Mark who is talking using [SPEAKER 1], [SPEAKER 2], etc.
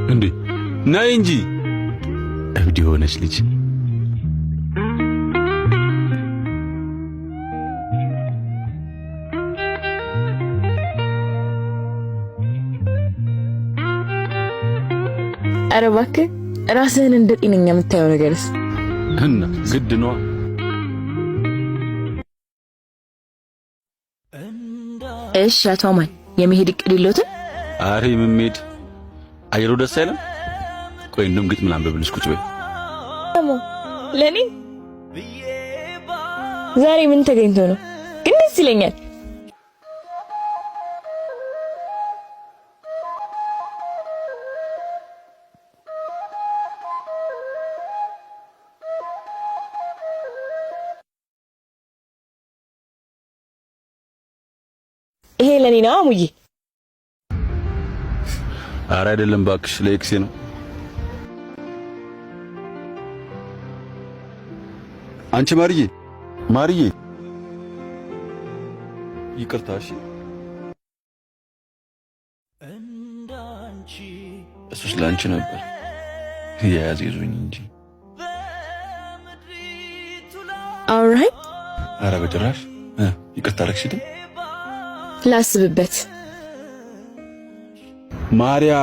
[SPEAKER 1] እንዴ ነይ እንጂ እብድ የሆነች ልጅ።
[SPEAKER 2] ኧረ እባክህ ራስህን እንደ ጤነኛ የምታየው ነገርስ?
[SPEAKER 1] እና ግድ ነው።
[SPEAKER 2] እሺ አቶ አማን የመሄድ እቅድ የለዎትም?
[SPEAKER 1] አሬ የምሄድ አየሩ ደስ አይልም። ቆይ እንደውም ግጥም ላንብብልሽ፣ ቁጭ በይ።
[SPEAKER 2] ለኔ ዛሬ ምን ተገኝቶ ነው ግን ደስ ይለኛል። ይሄ ለኔ ነው አሙዬ።
[SPEAKER 1] ኧረ አይደለም እባክሽ ለኤክሴ ነው። አንቺ ማርዬ ይቅርታ እሺ። እሱስ ለአንቺ ነበር የያዘ ይዞኝ እንጂ።
[SPEAKER 2] ኦልራይት።
[SPEAKER 1] ኧረ በጭራሽ ይቅርታ አደረግሽልኝ።
[SPEAKER 2] ላስብበት።
[SPEAKER 1] ማርያ